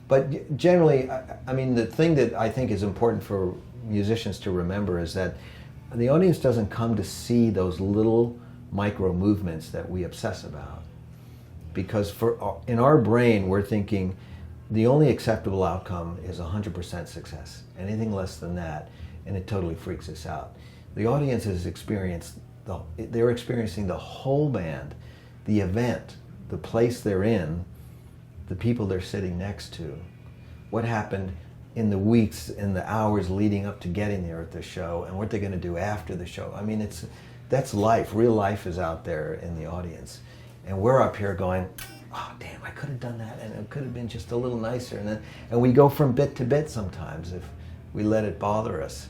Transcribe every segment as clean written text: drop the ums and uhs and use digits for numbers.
But generally, I mean, the thing that I think is important for musicians to remember is that the audience doesn't come to see those little micro movements that we obsess about. Because in our brain, we're thinking the only acceptable outcome is 100% success. Anything less than that, and it totally freaks us out. The audience has they're experiencing the whole band, the event, the place they're in, the people they're sitting next to, what happened in the weeks and the hours leading up to getting there at the show, and what they're going to do after the show. I mean, that's life. Real life is out there in the audience. And we're up here going, oh, damn, I could have done that, and it could have been just a little nicer. And we go from bit to bit sometimes if we let it bother us.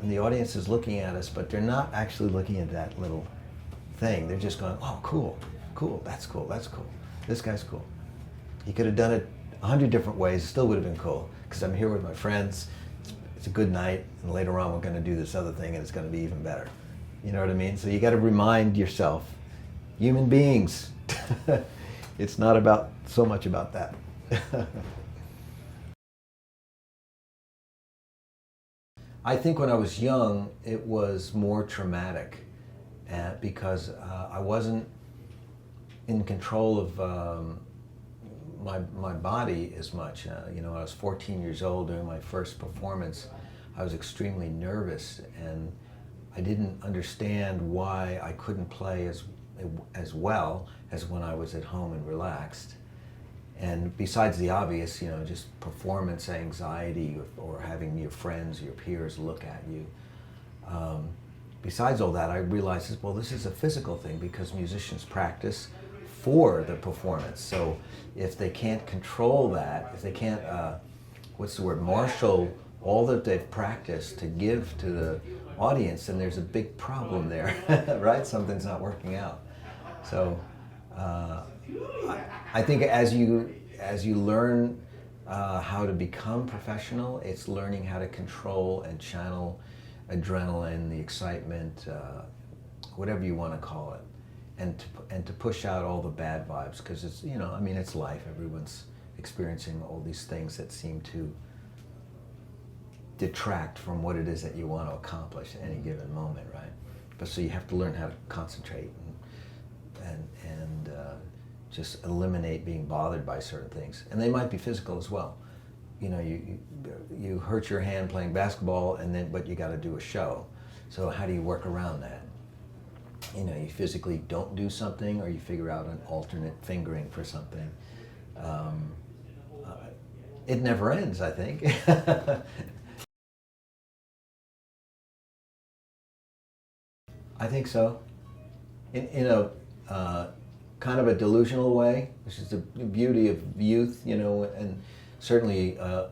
And the audience is looking at us, but they're not actually looking at that little thing. They're just going, oh, cool, that's cool, that's cool. This guy's cool. He could have done it 100 different ways, it still would have been cool, because I'm here with my friends, it's a good night, and later on we're going to do this other thing and it's going to be even better. You know what I mean? So you got to remind yourself, human beings, it's not so much about that. I think when I was young, it was more traumatic because I wasn't in control of my body as much. You know, I was 14 years old during my first performance. I was extremely nervous, and I didn't understand why I couldn't play as well as when I was at home and relaxed. And besides the obvious, you know, just performance anxiety or having your friends, your peers look at you. Besides all that, I realized, well, this is a physical thing because musicians practice for the performance. So if they can't control that, if they can't, marshal all that they've practiced to give to the audience, then there's a big problem there, right? Something's not working out. So I think as you learn how to become professional, it's learning how to control and channel adrenaline, the excitement, whatever you want to call it, and to push out all the bad vibes, because it's, you know, I mean, it's life. Everyone's experiencing all these things that seem to detract from what it is that you want to accomplish at any given moment, right? But so you have to learn how to concentrate and just eliminate being bothered by certain things, and they might be physical as well. You know, you hurt your hand playing basketball, but you got to do a show. So how do you work around that? You know, you physically don't do something, or you figure out an alternate fingering for something. It never ends, I think. I think so. In a kind of a delusional way, which is the beauty of youth, you know, and certainly a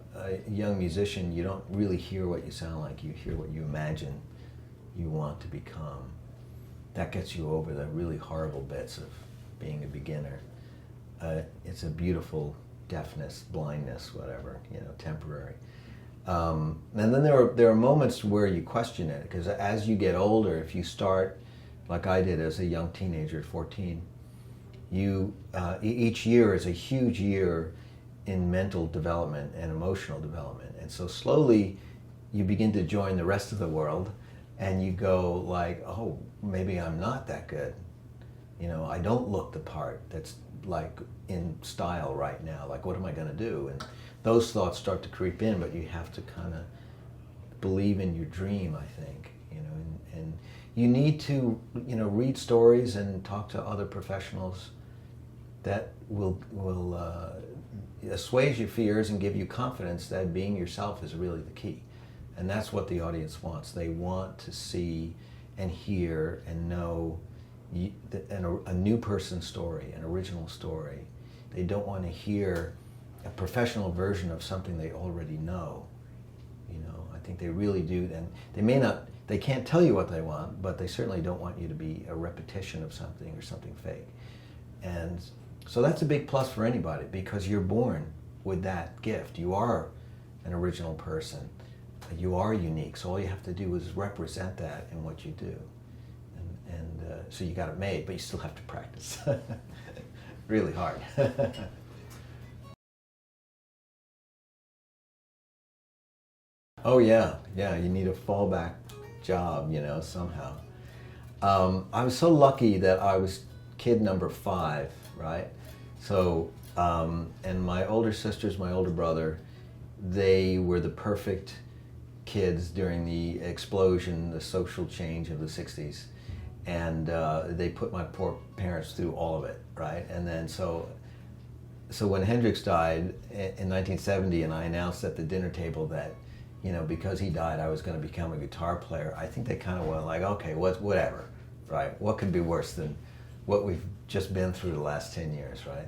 young musician, you don't really hear what you sound like, you hear what you imagine you want to become. That gets you over the really horrible bits of being a beginner. It's a beautiful deafness, blindness, whatever, you know, temporary. And then there are moments where you question it, because as you get older, if you start, like I did as a young teenager at 14, each year is a huge year in mental development and emotional development. And so slowly you begin to join the rest of the world, and you go like, oh, maybe I'm not that good. You know, I don't look the part that's like in style right now. Like, what am I going to do? And those thoughts start to creep in, but you have to kind of believe in your dream, I think. You know, and you need to, you know, read stories and talk to other professionals that will assuage your fears and give you confidence that being yourself is really the key. And that's what the audience wants. They want to see and hear and know a new person's story, an original story. They don't want to hear a professional version of something they already know. You know, I think they really do. And they can't tell you what they want, but they certainly don't want you to be a repetition of something or something fake. And so that's a big plus for anybody, because you're born with that gift. You are an original person. You are unique, so all you have to do is represent that in what you do. And so you got it made, but you still have to practice. Really hard. Oh yeah, yeah. You need a fallback job, somehow. I was so lucky that I was kid number 5, right? So, and my older sisters, my older brother, they were the perfect kids during the explosion, the social change of the 60s. And they put my poor parents through all of it, right? And then so when Hendrix died in 1970, and I announced at the dinner table that, because he died, I was going to become a guitar player, I think they kind of went like, okay, whatever, right? What could be worse than what we've just been through the last 10 years, right?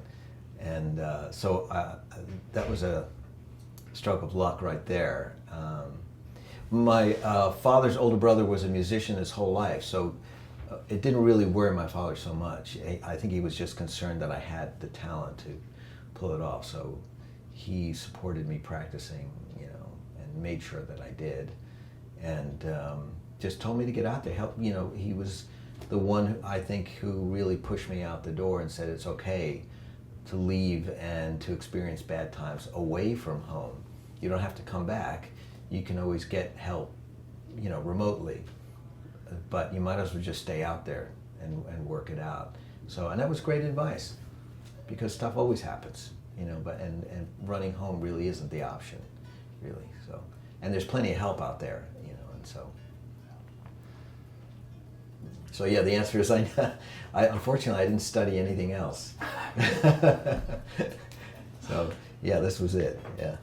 And so that was a stroke of luck right there. My father's older brother was a musician his whole life, so it didn't really worry my father so much. I think he was just concerned that I had the talent to pull it off, so he supported me practicing, and made sure that I did, and just told me to get out there, help. He was the one, I think, who really pushed me out the door and said it's okay to leave and to experience bad times away from home. You don't have to come back. You can always get help, remotely, but you might as well just stay out there and work it out. So, and that was great advice, because stuff always happens, but and running home really isn't the option, really. So, and there's plenty of help out there, and so yeah, the answer is I unfortunately I didn't study anything else. So yeah, this was it. Yeah.